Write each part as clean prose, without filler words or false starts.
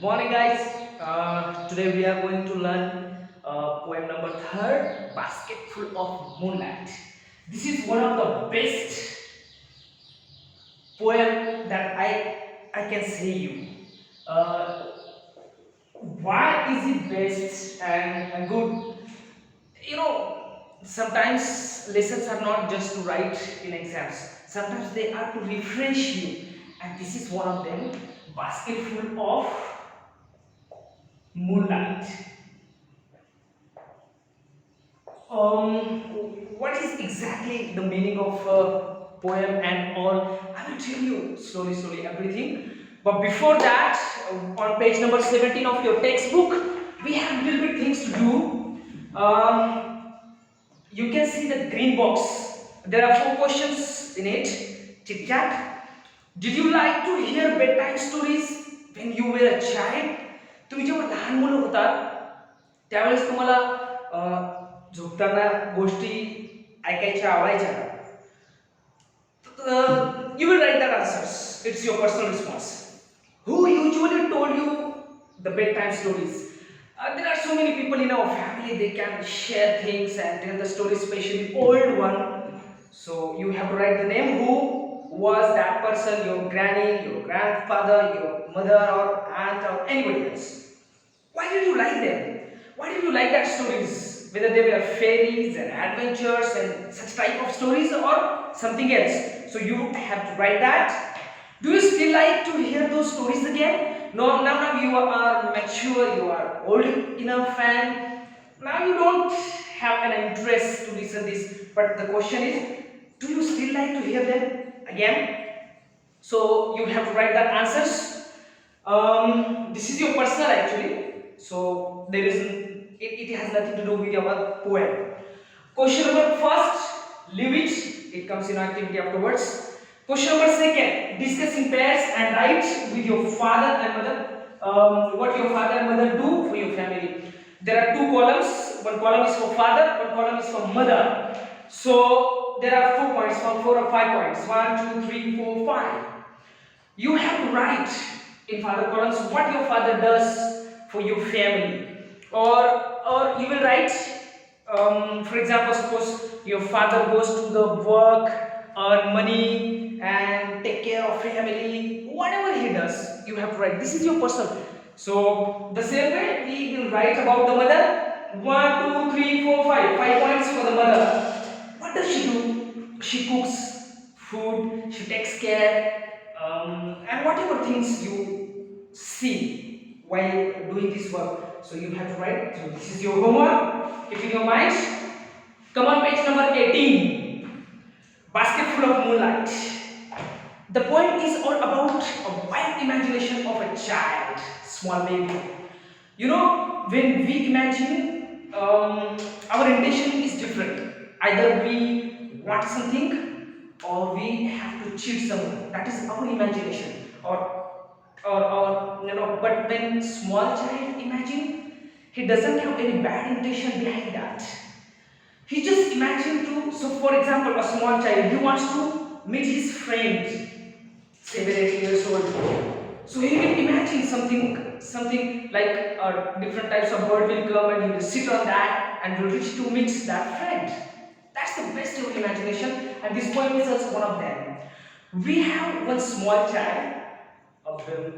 Morning, guys. Today we are going to learn poem number third, "Basketful of Moonlight." This is one of the best poem that I can say you. Uh, why is it best and good? Sometimes lessons are not just to write in exams. Sometimes they are to refresh you, and this is one of them. Basketful of Moonlight. What is exactly the meaning of poem and all? I will tell you slowly everything. But before that, on page number 17 of your textbook, we have little bit things to do. You can see the green box. There are four questions in it. Chit chat. Did you like to hear bedtime stories when you were a child? तुम्ही जेव्हा लहान मुलं होतात त्यावेळेस तुम्हाला झोपताना गोष्टी ऐकायच्या आवडायच्या. You will write that answers. It's your personal response. Who usually told you the bedtime stories? There are so many people in our family. They can share things and tell the story, especially old one. So you have to write the name. Who was that person? Your granny, your grandfather, your mother, or aunt, or anybody else. Why did you like them? Why did you like that stories? Whether they were fairies and adventures and such type of stories or something else. So you have to write that. Do you still like to hear those stories again? No, now you are mature, you are old enough, and now you don't have an interest to listen this. But the question is, do you still like to hear them again? So you have to write that answers. This is your personal actually. So it has nothing to do with your poem. Question number first, leave it. It comes in activity afterwards. Question number second, discuss in pairs and write with your father and mother. What your father and mother do for your family. There are two columns. One column is for father, one column is for mother. So there are 4 points, 4 or 5 points. 1, 2, 3, 4, 5. You have to write in father columns what your father does for your family, or you will write. For example, suppose your father goes to the work, earn money, and take care of family. Whatever he does, you have to write. This is your person. So the same way we will write about the mother. 1, 2, 3, 4, 5. 5 points for the mother. What does she do? She cooks food. She takes care. And whatever things you see while doing this work, so you have to write. So this is your homework. Keep in your mind. Come on, page number 18. Basketful of Moonlight. The poem is all about a wild imagination of a child, small baby. When we imagine, our intention is different. Either we want something or we have to cheat someone. That is our imagination. But when small child imagine, he doesn't have any bad intention behind that. He just imagine to. So, for example, a small child he wants to meet his friend, 7, 8 years old. So he will imagine something like different types of bird will come and he will sit on that and will reach to meet that friend. That's the best of imagination, and this poem is also one of them. We have one small child of them.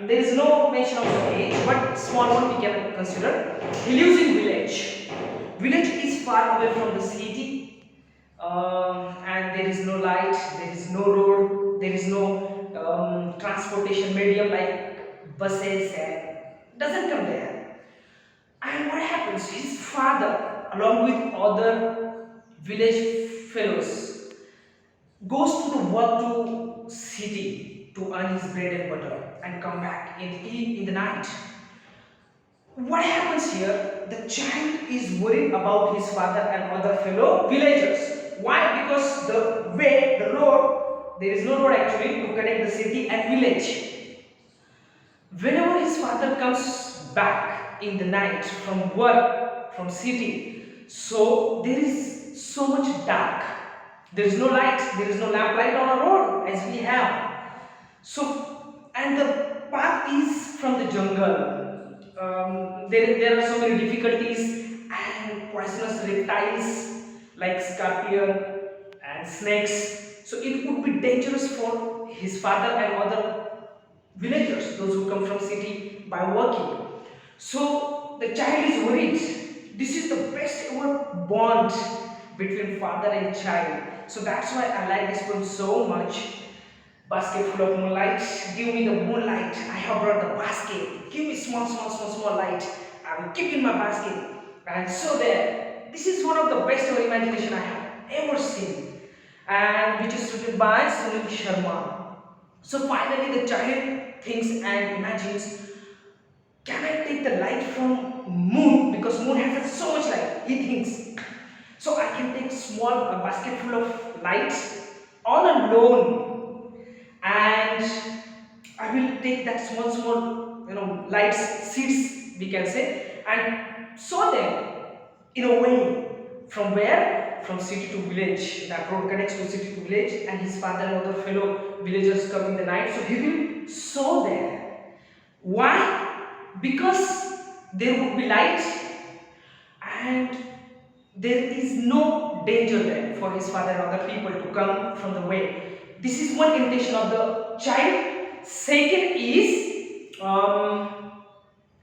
There is no mention of the age, but small one we can consider. He lives in village. Village is far away from the city, and there is no light, there is no road, there is no transportation medium like buses, and doesn't come there. And what happens? His father, along with other village fellows, goes to the work to city to earn his bread and butter and come back in the night. What happens here? The child is worried about his father and other fellow villagers. Why? Because the road, there is no road actually to connect the city and village. Whenever his father comes back in the night from work, from city, so there is so much dark. There is no light, there is no lamp light on a road as we have. So, and the the jungle. There are so many difficulties and poisonous reptiles like scorpion and snakes. So it would be dangerous for his father and other villagers, those who come from city by walking. So the child is worried. This is the best ever bond between father and child. So that's why I like this poem so much. Basket full of moonlight, give me the moonlight. I have brought the basket. Give me small light. I will keep in my basket. And so there, this is one of the best ever imagination I have ever seen, and which is written by Sunil Sharma. So finally, the child thinks and imagines, can I take the light from moon? Because moon has so much light. He thinks. So I can take small basket full of light all alone, and I will take that small lights, seeds we can say, and sow them in a way from where? From city to village. That road connects to city to village, and his father and other fellow villagers come in the night, so he will sow there. Why? Because there would be light and there is no danger there for his father and other people to come from the way. This is one intention of the child. Second is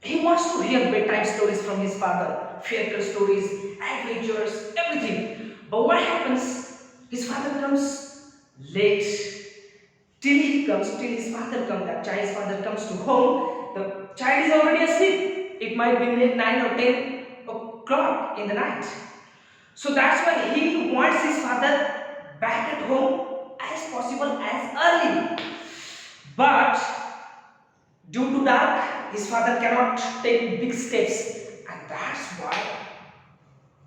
he wants to hear bedtime stories from his father, fairy tale stories, adventures, everything. But what happens? His father comes late. Till his father comes, that child's father comes to home, the child is already asleep. It might be late 9 or 10 o'clock in the night. So that's why he wants his father back at home as possible as early. But due to dark, his father cannot take big steps, and that's why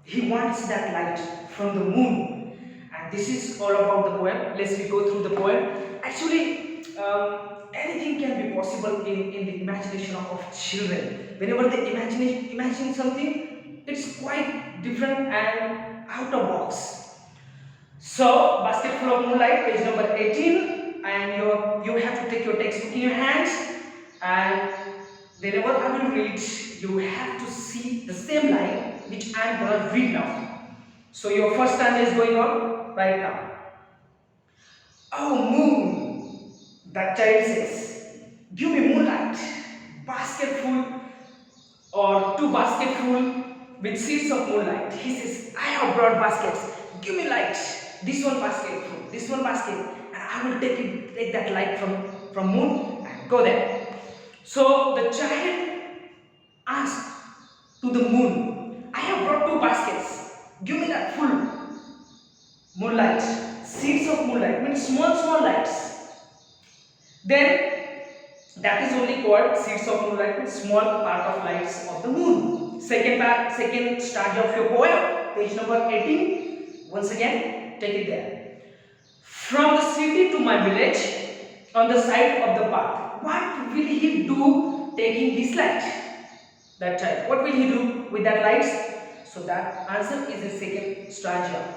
he wants that light from the moon. And this is all about the poem. Let's we go through the poem. Actually, anything can be possible in the imagination of children. Whenever they imagine something, it's quite different and out of box. So, Basketful of Moonlight, page number 18, and you have to take your textbook in your hands, and whenever I will read, you have to see the same line which I am going to read now. So, your first stanza is going on right now. Oh moon, that child says, give me moonlight, basketful or two basketful with seeds of moonlight. He says, I have brought baskets, give me light. This one basketful, this one basket, and I will take that light from moon and go there. So the child asked to the moon, I have brought two baskets, give me that full moonlight. Seeds of moonlight means small lights. Then that is only called seeds of moonlight, means small part of lights of the moon. Second stanza of your poem, page number 18. Once again, take it there. From the city to my village, on the side of the path. What will he do taking this light? That child. What will he do with that lights? So that answer is the second stanza.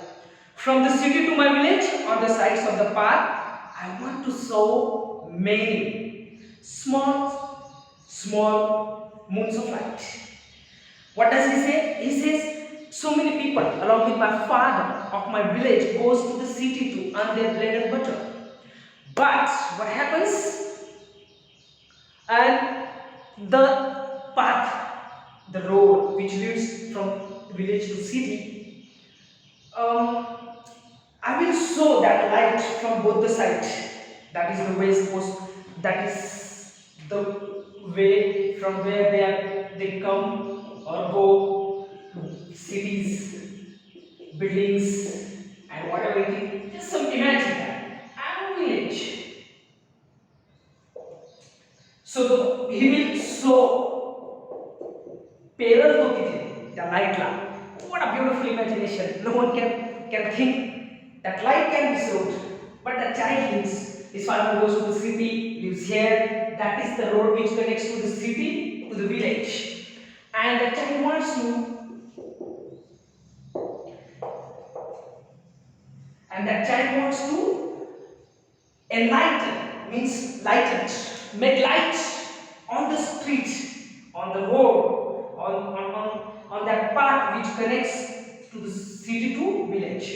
From the city to my village, on the sides of the path, I want to sow many small moons of light. What does he say? He says, so many people along with my father of my village goes to the city to earn their bread and butter. But what happens? And the path, the road which leads from village to city, I will show that light from both the sides. That is the way supposed. That is the way from where they come or go, cities, buildings, and whatever it is. Just some imagine that. I'm a village. So he will show parallel to the light lamp. What a beautiful imagination. No one can think that light can be sold. But the child lives. His father goes to the city, lives here. That is the road which connects to the city, to the village. And the child wants to. And that child wants to enlighten, means lighten, make light on the street, on the road, on that path which connects to the city to village.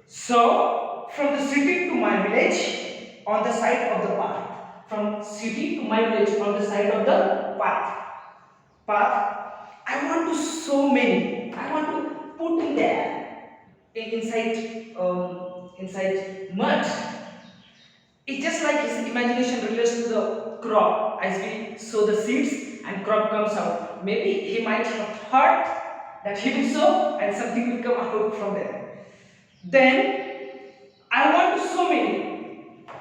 So, from the city to my village, on the side of the path. From city to my village, on the side of the path. I want to so many. I want to put in there inside mud. It's just like his imagination relates to the crop as we sow the seeds and crop comes out. Maybe he might have thought that he will sow and something will come out from there. Then I want to sow many.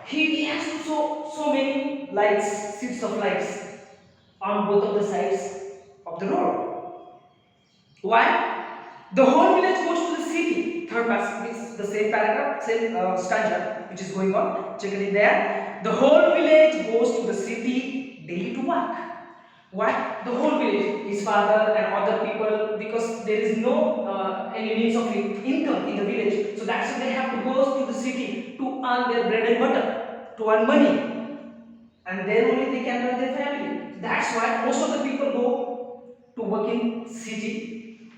He has to sow so many lights, seeds of lights on both of the sides of the road. Why? The whole village goes to the city. Third passage is the same paragraph, same stanza which is going on. Check it in there. The whole village goes to the city daily to work. Why? The whole village, his father and other people, because there is no any means of income in the village, so that's why they have to go to the city to earn their bread and butter, to earn money, and then only they can run their family. That's why most of the people go to work in city,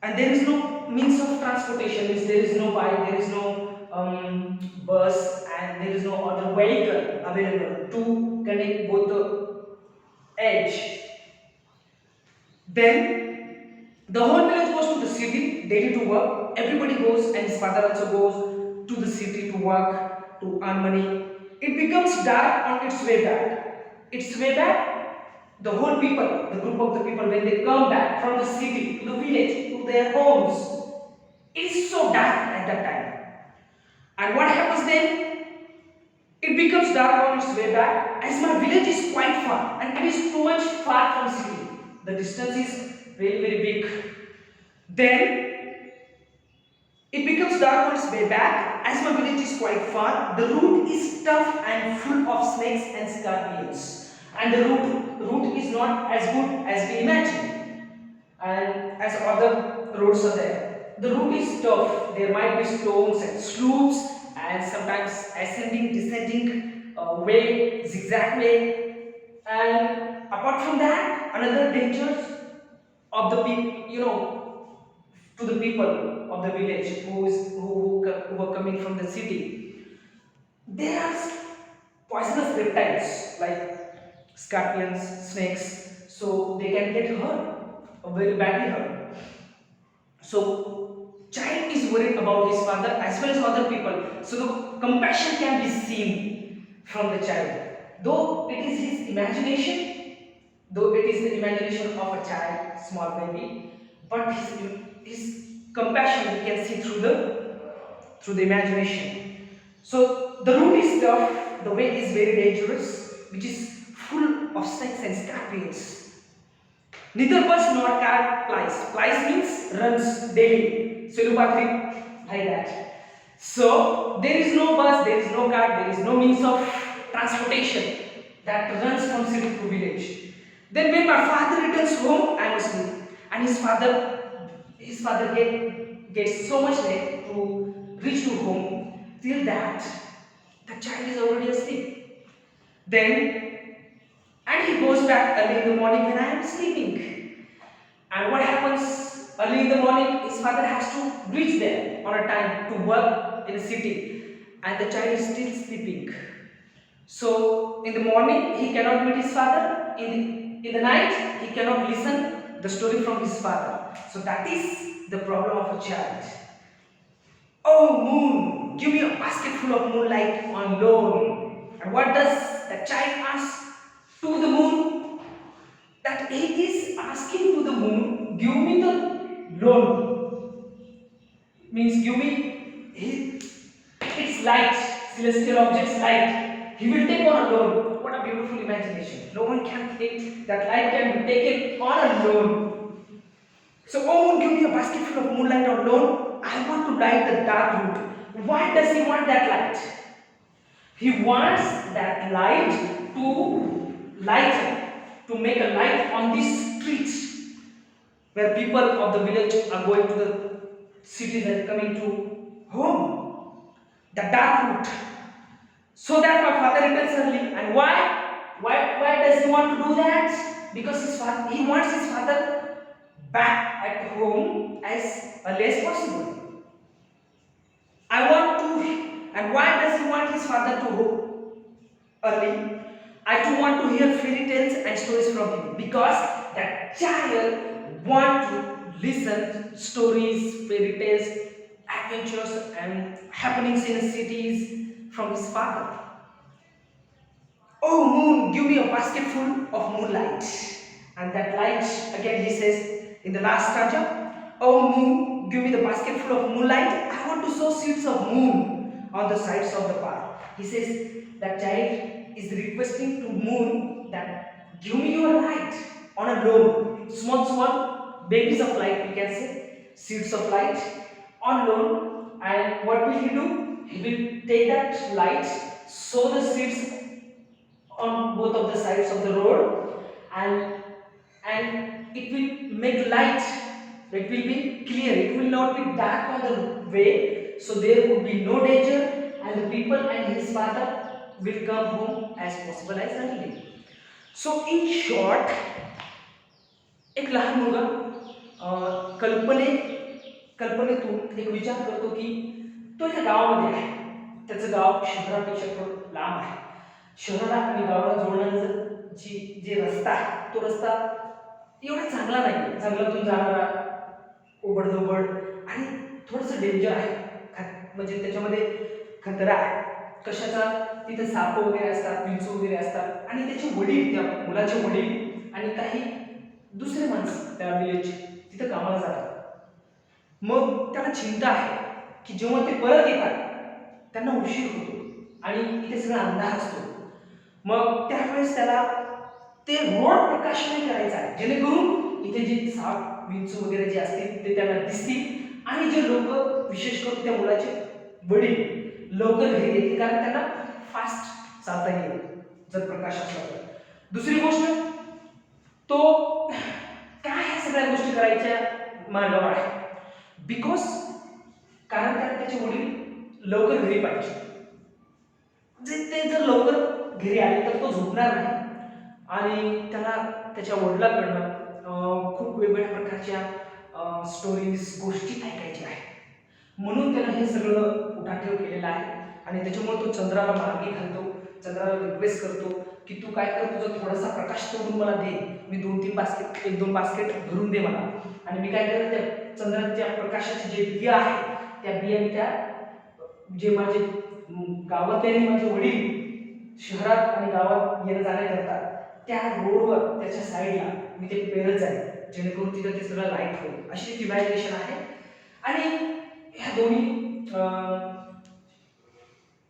and there is no means of transportation. Means there is no bike, there is no bus, and there is no other vehicle available to connect both the edge. Then the whole village goes to the city daily to work. Everybody goes, and his father also goes to the city to work to earn money. It becomes dark on its way back. Its way back, the whole people, the group of the people, when they come back from the city to the village to their homes, it is so dark at that time. And what happens then? It becomes dark on its way back as my village is quite far and it is too much far from city. The distance is very very big. Then it becomes dark on its way back as my village is quite far. The route is tough and full of snakes and scorpions. And the route is not as good as we imagine. And as other roads are there. The route is tough. There might be stones and slopes and sometimes ascending, descending way, zigzag way. And apart from that, another dangers of the people, to the people of the village who are coming from the city. There are poisonous reptiles like scorpions, snakes, so they can get hurt or very badly hurt. So child is worried about his father as well as other people. So the compassion can be seen from the child. Though it is his imagination, though it is the imagination of a child, small baby, but his compassion we can see through the imagination. So the route is tough, the way is very dangerous, which is full of snakes and scorpions. Neither bus nor car plies. Plies means runs daily. Selu like that. So there is no bus, there is no car, there is no means of transportation that runs from city to village. Then when my father returns home, I am asleep. And his father gets so much late to reach to home. Till that, the child is already asleep. Then and he goes back early in the morning when I am sleeping. And what happens early in the morning? His father has to reach there on a time to work in the city, and the child is still sleeping. So in the morning he cannot meet his father. In the night he cannot listen the story from his father. So that is the problem of a child. Oh moon, give me a basket full of moonlight on loan. And what does the child ask to the moon? That he is asking to the moon, give me the loan. Means give me its light, celestial objects light. He will take on a loan. What a beautiful imagination. No one can think that light can be taken on a loan. So, oh moon, give me a basket full of moonlight on loan. I want to light the dark route. Why does he want that light? He wants that light to make a light on these streets where people of the village are going to the cities and coming to home. The dark route. So that my father returns early. And why? Why does does he want to do that? Because he wants his father back at home as early as possible. I want to, and why does he want his father to go early? I too want to hear fairy tales and stories from him because that child want to listen stories, fairy tales, adventures and happenings in cities from his father. Oh moon, give me a basket full of moonlight. And that light, again he says in the last stanza, oh moon, give me the basket full of moonlight. I want to sow seeds of moon on the sides of the path. He says that child is requesting to moon that give me your light on a loan. Small babies of light, we can say, seeds of light on loan. And what will he do? He will take that light, sow the seeds on both of the sides of the road, and it will make light. It will be clear, it will not be dark on the way, so there would be no danger, and the people and his father will come home as possible as early. So in short, एक लहान मुलगा कल्पनेतून एक विचार करतो की तो एका गावामध्ये आहे. त्याचं गाव शहरापेक्षा थोडं लांब आहे. शहराला आणि गावाला जोडणारा जे रस्ता आहे तो रस्ता एवढा चांगला नाही. जंगलातून जाणारा ओबडधोबड आणि थोडंसं डेंजर आहे. म्हणजे त्याच्यामध्ये खतरा आहे. कशाचा? तिथे साप वगैरे असतात, विंचू वगैरे असतात आणि त्याचे वडील, त्या मुलाचे वडील आणि काही दुसरे माणसं त्या विलेजचे तिथे कामाला जातात. मग त्याला चिंता आहे की जेव्हा ते परत येतात त्यांना उशीर होतो आणि इथे सगळा अंधार असतो. मग त्यावेळेस त्याला ते रोड प्रकाशमय करायचा आहे, जेणेकरून इथे जे साप विंचू वगैरे जे असतील ते त्याला दिसतील आणि जे लोक, विशेष करून त्या मुलाचे वडील लवकर घरी येतील, कारण त्यांना फास्ट चालता येईल जर प्रकाश असला तर. दुसरी गोष्ट, तो काय ह्या सगळ्या गोष्टी करायच्या मार्गावर आहे? बिकॉज कारण त्याचे वडील लवकर घरी पाहिजे. ते जर लवकर घरी आले तर तो झोपणार नाही आणि त्याला त्याच्या वडिलांकडनं खूप वेगवेगळ्या प्रकारच्या स्टोरीज, गोष्टी ऐकायच्या आहेत. म्हणून त्यानं हे सगळं उठाठेव केलेलं आहे आणि त्याच्यामुळे तो चंद्राला मार्गी घालतो. चंद्राला रिक्वेस्ट करतो की तू काय कर, तुझा थोडासा प्रकाश तोडून मला दे, मी 1-2 बास्केट भरून दे मला, आणि मी काय करेन त्या चंद्राच्या प्रकाशाचे जे बिया आहे त्या बिया मी त्या जे माझे गावातले माझे वडील शहरात आणि गावात येणं जाणं करतात त्या रोडवर त्याच्या साईडला मी ते पेरत जाईल, जेणेकरून तिथं ते सगळं लाईट होईल. अशी एक इमॅजिनेशन आहे. आणि ह्या दोन्ही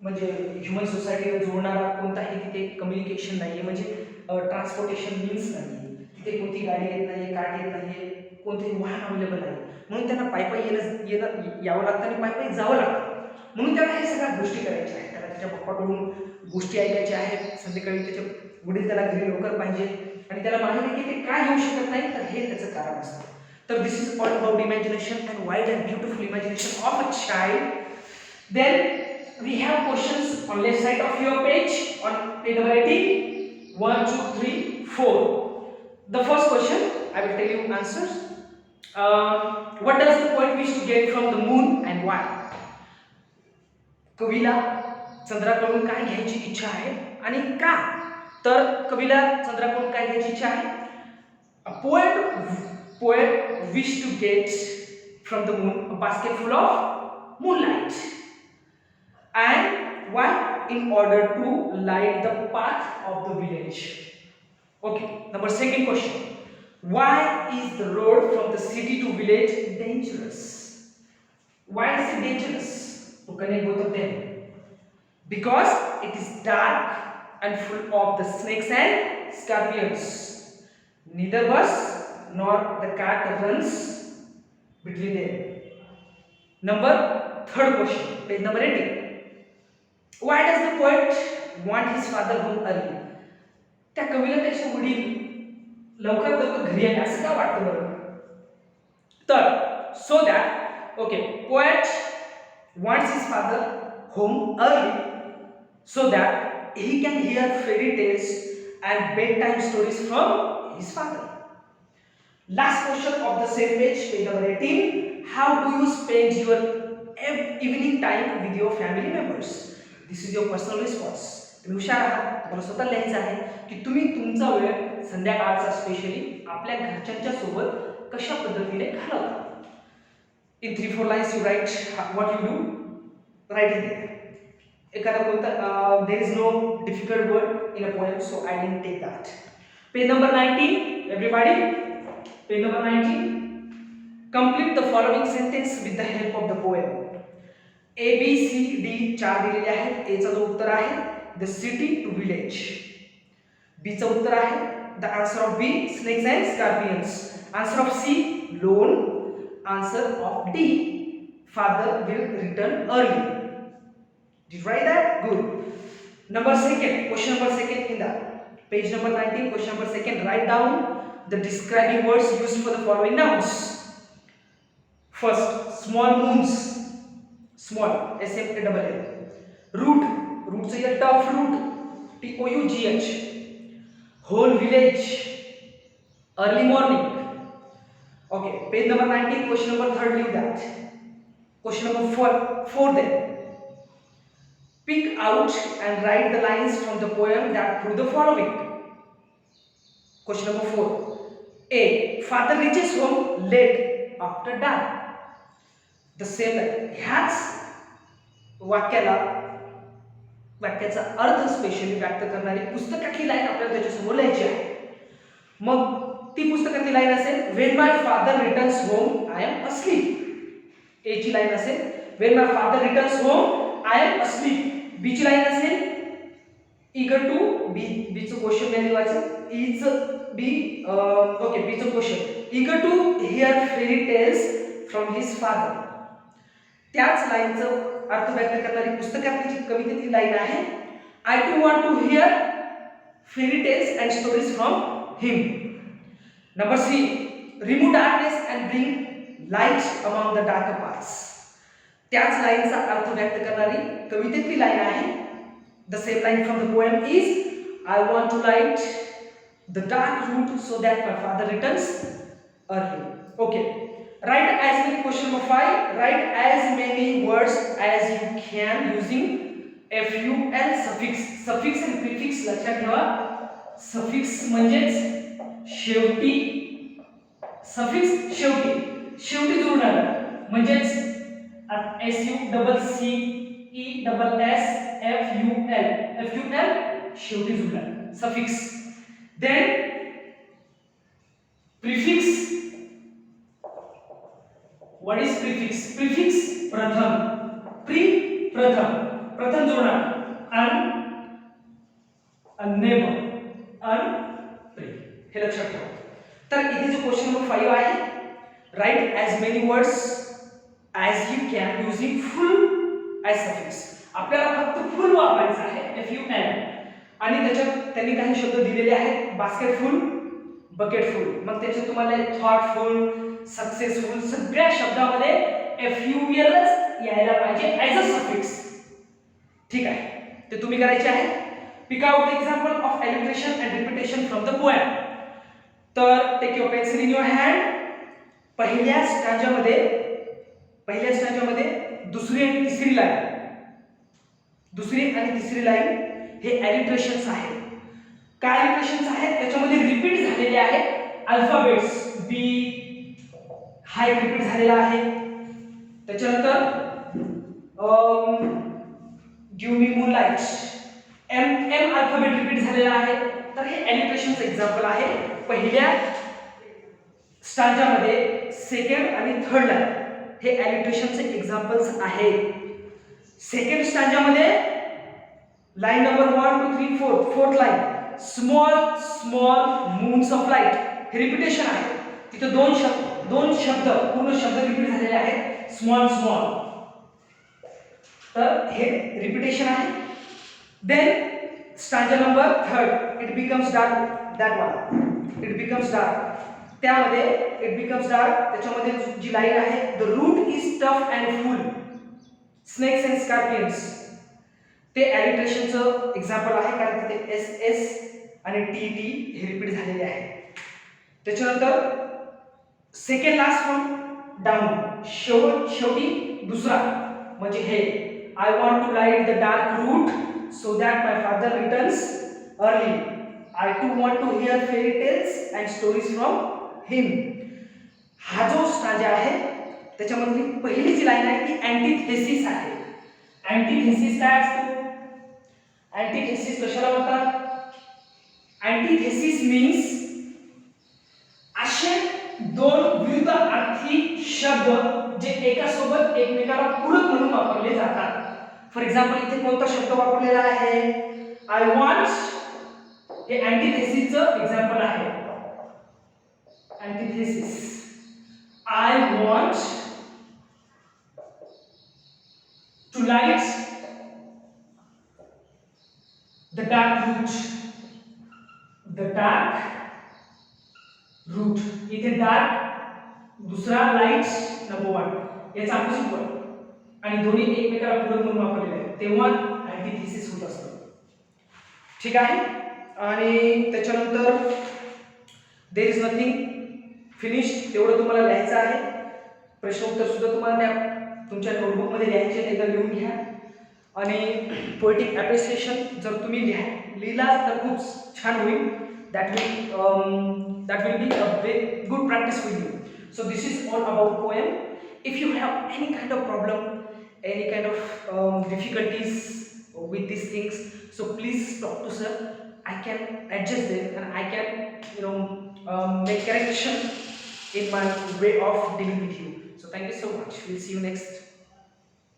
म्हणजे ह्युमन सोसायटीला जोडणारा कोणताही तिथे कम्युनिकेशन नाही आहे, म्हणजे ट्रान्सपोर्टेशन मीन्स नाही आहे. तिथे कोणती गाडी येत नाही, कार येत नाही, कोणतेही वाहन अवेलेबल नाही. म्हणून त्यांना पायी यावं लागतं आणि पायी जावं लागतं. म्हणून त्याला हे सगळ्या गोष्टी करायच्या आहेत. त्याला त्याच्या पप्पाकडून गोष्टी ऐकायच्या आहेत. संध्याकाळी त्याचे वडील त्याला घरी लवकर पाहिजे आणि त्याला माहिती आहे की ते काय येऊ शकत नाही, तर हे त्याचं कारण असतं. तर this is all about imagination and wide and beautiful imagination of a child. Then we have questions on left side of your page, on page number 18. 1 2 3 4. The first question I will tell you answers. What does the poet wish to get from the moon and why? कवीला चंद्राकडून काय घ्यायची इच्छा आहे आणि का? तर कवीला चंद्राकडून काय घ्यायची इच्छा आहे? A poet wish to get from the moon a basket full of moonlight. And why? In order to light the path of the village. Okay, number second question. Why is the road from the city to village dangerous? Why is it dangerous to connect both of them? Because it is dark and full of the snakes and scorpions. Neither bus nor the cart runs between them. Number third question, page number 18. Why does the poet want his father home early? त्या कवीला त्याचे वडील लवकर घरी यावे असं का वाटतं बरं? तर so that poet wants his father home early so that he can hear fairy tales and bedtime stories from his father. Last question of the same page, page number 18. How do you spend your evening time with your family members? This is your personal response. तुम्ही हुशार आहात, तुम्हाला स्वतः लिहायचं आहे की तुम्ही तुमचा वेळ संध्याकाळचा स्पेशली आपल्या घरच्यांच्या सोबत कशा पद्धतीने घालवता. In 3-4 lines you write what you do. Write it there. एखादा कोणता there is no difficult word in a poem, so I didn't take that. Page number 19, everybody. Page number 19. Complete the following sentence with the help of the poem. A, B, C, D चार दिलेले आहेत. A चा जो उत्तर आहे the city to village. B चा उत्तर आहे the answer of B snakes and scorpions. Answer of C loan. Answer of D father will return early. Did you write that? Good. Question number second in that page number 19. Question number second. Write down the describing words used for the following nouns. First, small moons. Small, S-M-A-L-L. Root, root से ये tough root, T-O-U-G-H. Whole village, early morning. Okay, page number 19, question number 3, leave that. Question number 4 then. Pick out and write the lines from the poem that prove the following. Question number 4. A. Father reaches home late after dark. The same line. ह्याच वाक्याचा अर्थ specially व्यक्त करणारी पुस्तकातली line आपल्याला त्याच्यासमोर लिहायची आहे. मग ती पुस्तकातली line असेल when my father returns home I am asleep. A ची लाईन असेल when my father returns home I am asleep. B ची लाईन असेल eager to B चं क्वेश्चन नाही लिहायचं E चं B ओके B चं question eager to hear fairy tales from his father. त्याच लाईनचं अर्थ व्यक्त करणारी पुस्तकातली जी कवितेतली लाईन आहे I too want to hear fairy tales and stories from him. Number 3. Remove darkness and bring light among the darker parts. त्याच लाईनचा अर्थ व्यक्त करणारी कवितेतली line आहे. The same line from the poem is I want to light the dark route so that my father returns early. Okay. Write as many question number 5. Write as many words as you can using FUL suffix. Suffix and prefix लक्षात ठेवा. Suffix म्हणजेच शेवटी suffix शेवटी जोडणार म्हणजेच SUCCESSFUL शेवटी जोडणार suffix. Then prefix. What is prefix? Prefix प्रथम. प्रथम जोडणार never हे लक्षात ठेवा. तर इथे जो क्वेश्चन नंबर 5 आहे right as many words as you can using full as suffix. आपल्याला फक्त फुल वापरायचं आहे FUL आणि त्याच्यात त्यांनी काही शब्द दिलेले आहेत बास्केटफुल बकेटफुल. मग त्याच्यात तुम्हाला थॉटफुल सक्सेसफुल सगळ्या शब्दामध्ये FULच यायला पाहिजे ॲज अ सफिक्स. ठीक आहे ते तुम्ही करायचे आहे. Pick out the example of alliteration and repetition from the poem. तर take your pencil in your hand. पहिल्या स्टँजामध्ये दुसरी आणि तिसरी लाईन हे एलिट्रेशन्स आहेत. काय एलिट्रेशन्स आहेत त्याच्यामध्ये रिपीट झालेले आहेत अल्फाबेट्स. बी हा एक रिपीट झालेला आहे. त्याच्यानंतर give me moonlight M alphabet repeat झालेला आहे. तर हे एलिट्रेशनचं एक्झाम्पल आहे. पहिल्या स्टांजामध्ये सेकंड आणि थर्ड लाईन हे एलिट्रेशनचे एक्झाम्पल्स आहेत. सेकंड स्टांजामध्ये line number 1 2 3 4 fourth line small moons of light हे रिपिटेशन आहे. तिथे दोन शब्द पूर्ण शब्द रिपीट झालेले आहेत स्मॉल. तर हे रिपिटेशन आहे. Then stanza number 3 it becomes dark. That one it becomes dark. त्यामध्ये इट बिकम्स डार्क त्याच्यामध्ये जी लाईन आहे the route is tough and full snakes and scorpions ते एलिट्रेशनचं एक्झाम्पल आहे कारण तिथे SS आणि टी टी हे रिपीट झालेले आहे. त्याच्यानंतर सेकंड लास्ट फ्रॉम डाऊन, शेवटी दुसरा म्हणजे हे, I want to light the dark route so that my father returns early. I too want to hear fairy tales and stories from him. हा जो stanza आहे त्याच्यामधली पहिली जी लाईन आहे ती अँटीथेसिस आहे. अँटीथेसिस काय असतो? अँटीथेसिस कशाला म्हणतात? अँटीथेसिस मीन्स असे दोन विरुद्ध अर्थी शब्द जे एकासोबत एकमेकाला पूरक म्हणून वापरले जातात. फॉर एक्झाम्पल इथे कोणता शब्द वापरलेला आहे? आय वॉन्ट, हे अँटीथेसिसचं एक्झाम्पल आहे. Antithesis, I want to light the dark route. The dark route, इथे डार्क दुसरा, लाईट नंबर वन, याचा अपोजिट वर्ड आणि दोन्ही एकमेकाला पूरक म्हणून वापरलेले आहेत, तेव्हा अँटीथेसिस होत असतं. ठीक आहे. आणि त्याच्यानंतर देयर इज नथिंग फिनिश्ड, तेवढं तुम्हाला लिहायचं आहे. प्रश्न उत्तर सुद्धा तुम्हाला त्या तुमच्या नोटबुकमध्ये लिहायचे, एकदा लिहून घ्या. आणि पोएटिक ॲप्रिसिएशन जर तुम्ही लिहिला तर खूप छान होईल. that will be a very good practice for you. So this is all about poem. If you have any kind of problem, any kind of difficulties with these things, so please talk to sir. I can adjust them and I can make correction in my way of dealing with you. So thank you so much. We'll see you next